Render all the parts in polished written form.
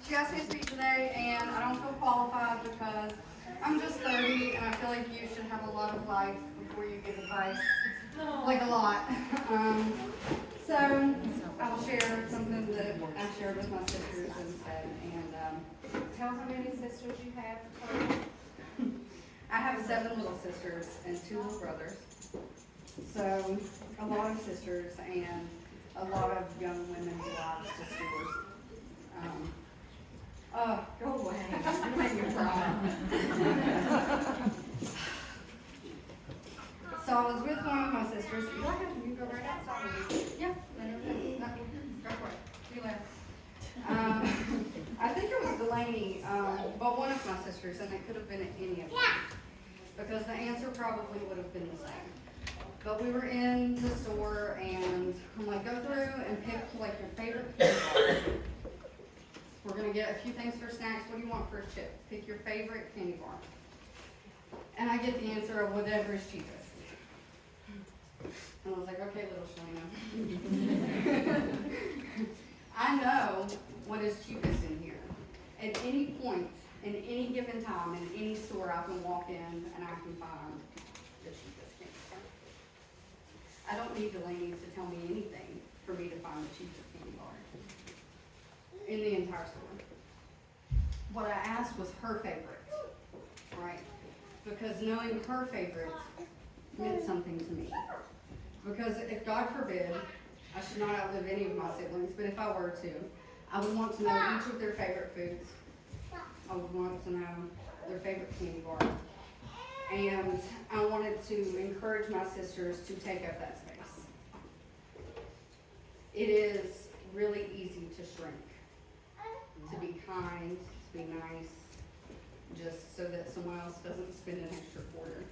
She asked me to speak today, and I don't feel qualified because I'm just 30, and I feel like you should have a lot of life before you give advice. Like a lot. So I'll share something that I shared with my sisters instead. And Tell how many sisters you have total. I have 7 little sisters and 2 little brothers. So a lot of sisters and a lot of young women's lives to steward. Go away. You make me cry. So I was with one of my sisters. You like it? You go right outside with me. Yeah. Go for it. See you later. I think it was Delaney, but one of my sisters, and it could have been any of them. Because the answer probably would have been the same. But we were in the store, and I'm like, go through and pick like your favorite candy bar. We're gonna get a few things for snacks. What do you want for a chip? Pick your favorite candy bar. And I get the answer of whatever is cheapest. And I was like, okay, little Shalina. I know what is cheapest in here. At any point, in any given time, in any store, I can walk in and I can find the cheapest candy bar. I don't need Delaney to tell me anything for me to find the cheapest candy bar in the entire store. What I asked was her favorite, right? Because knowing her favorite meant something to me. Because if God forbid, I should not outlive any of my siblings, but if I were to, I would want to know each of their favorite foods. I would want to know their favorite candy bar. And I wanted to encourage my sisters to take up that space. It is really easy to shrink, to be kind, to be nice, just so that someone else doesn't spend an extra quarter.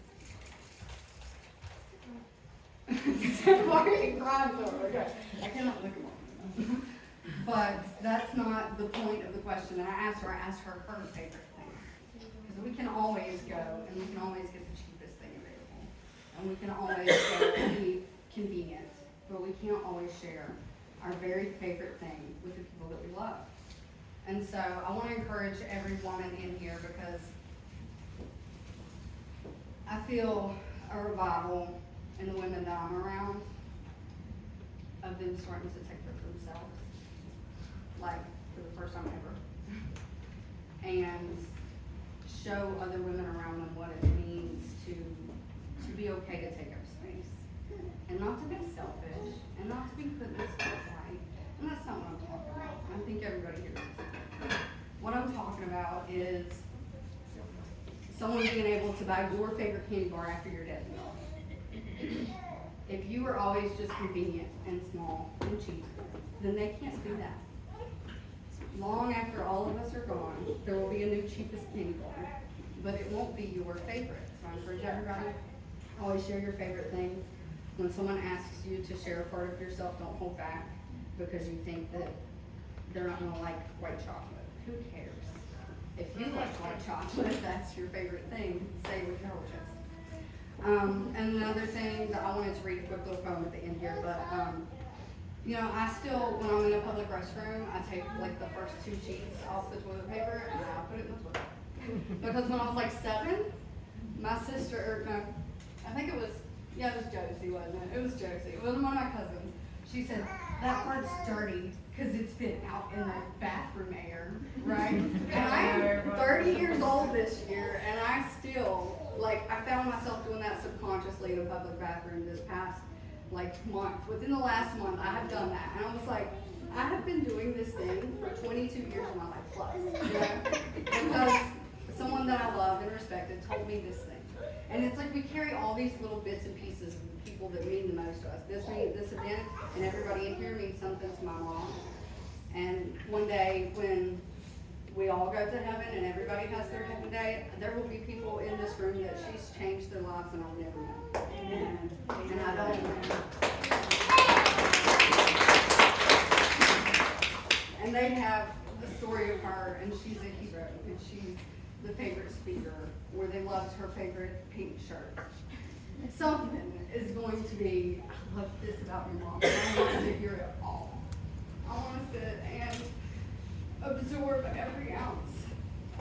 Why are you crying so? Okay, I cannot look at one. But that's not the point of the question that I asked her. I asked her her favorite thing. Because we can always go and we can always get the cheapest thing available. And we can always go and be convenient. But we can't always share our very favorite thing with the people that we love. And so I want to encourage every woman in here because I feel a revival in the women that I'm around of them starting to take care of themselves, like for the first time ever, and show other women around them what it means to be okay to take up space, and not to be selfish, and not to be put in the spotlight. And that's not what I'm talking about. I think everybody here knows. What I'm talking about is someone being able to buy your favorite candy bar after you're dead. If you are always just convenient and small and cheap, then they can't do that. Long after all of us are gone, there will be a new cheapest candy bar, but it won't be your favorite. So I encourage everybody, always share your favorite thing. When someone asks you to share a part of yourself, don't hold back because you think that they're not gonna like white chocolate. Who cares? If you like white chocolate, that's your favorite thing, say it with your whole chest. And another thing that I wanted to read a quick little poem at the end here, but you know, I still, when I'm in a public restroom, I take like the first 2 sheets off the toilet paper and I put it in the toilet. Because when I was like 7, my sister, or no, I think it was Josie, wasn't it? It was Josie. It wasn't one of my cousins. She said, that part's dirty because it's been out in the bathroom air, right? And I am 30 years old this year, and I still, like, I found myself doing that subconsciously in a public bathroom this past, like, month. Within the last month, I have done that. And I was like, I have been doing this thing for 22 years of my life plus, you know? Because someone that I loved and respected told me this thing. And it's like we carry all these little bits and pieces of people that mean the most to us. This event, and everybody in here means something to my mom. And one day when we all go to heaven and everybody has their heaven day, there will be people in this room that she's changed their lives and I'll never know. Amen. And I don't know. And they have the story of her, and she's a hero, and she's the favorite speaker, where they loved her favorite pink shirt. Something is going to be, I love this about your mom, and I want to hear it all. I want to sit and, absorb every ounce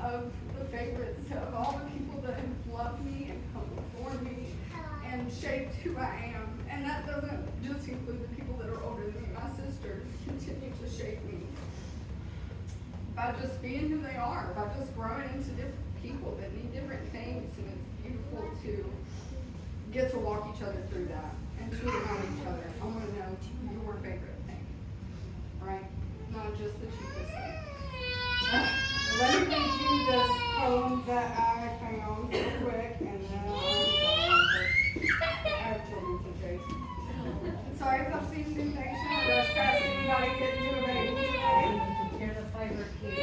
of the favorites of all the people that have loved me and come before me and shaped who I am. And that doesn't just include the people that are older than me. My sisters continue to shape me by just being who they are, by just growing into different people that need different things. And it's beautiful to get to walk each other through that and to remind each other. I want to know your favorite thing, right? Not just the cheapest thing. Let me read you this poem that I found real quick, and then I have children to chase. Sorry if I'm seeming impatient or rush past anybody getting to a baby today. You're the favorite kid.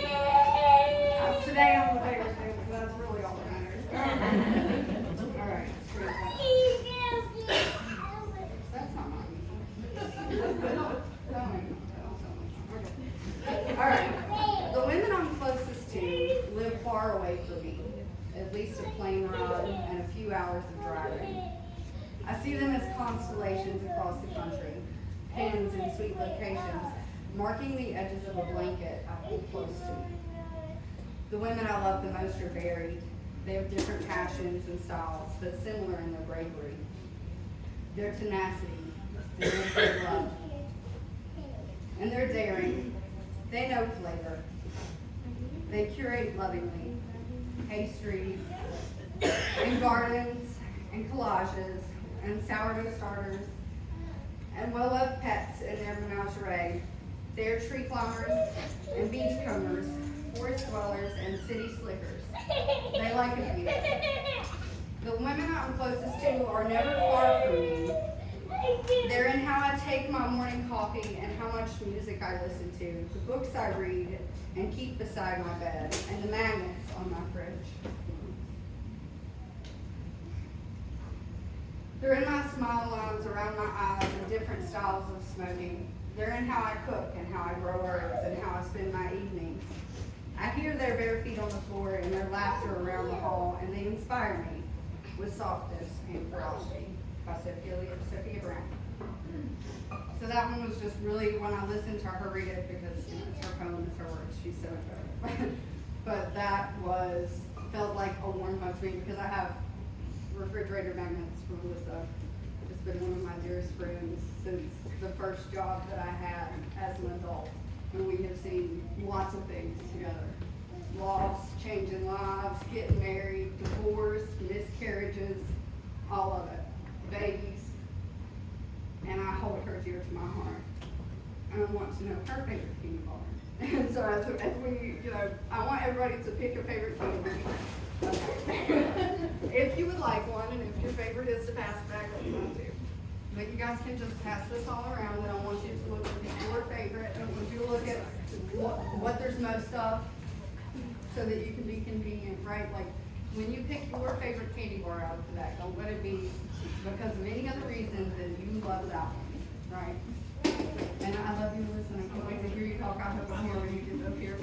Today I'm the favorite thing, so that's really all that matters. All right, screw that. That's not mine. All right. The women I'm closest to live far away from me, at least a plane ride and a few hours of driving. I see them as constellations across the country, pins in sweet locations, marking the edges of a blanket I hold close to. The women I love the most are varied. They have different passions and styles, but similar in their bravery, their tenacity, and their love, and their daring. They know flavor. They curate lovingly pastries and gardens and collages and sourdough starters and well-loved pets in their menagerie. They are tree climbers and beachcombers, forest dwellers and city slickers. They like a view. The women I'm closest to are never far from me. They're in how I take my morning coffee and how much music I listen to, the books I read and keep beside my bed, and the magnets on my fridge. They're in my smile lines around my eyes and different styles of smoking. They're in how I cook and how I grow herbs and how I spend my evenings. I hear their bare feet on the floor and their laughter around the hall, and they inspire me with softness and ferocity. By Sophia Brown. So that one was just really, when I listened to her read it, because it's her poem, it's her words, she's so good. But that felt like a warm hug to me, because I have refrigerator magnets from Alyssa. It's been one of my dearest friends since the first job that I had as an adult. And we have seen lots of things together. Loss, changing lives, getting married, divorce, miscarriages, all of it. Babies, and I hold her dear to my heart. And I want to know her favorite candy bar. And so as we, I want everybody to pick a favorite candy bar. Okay. If you would like one, and if your favorite is to pass back, let me know too. But you guys can just pass this all around, and I want you to look at your favorite, and I want you to look at what there's most of, so that you can be convenient, right? Like, when you pick your favorite candy bar out of that, don't let it be because of any other reason than you love that one, right? And I love you, listen, I can't wait to hear you talk. I hope I'm here when you get up here.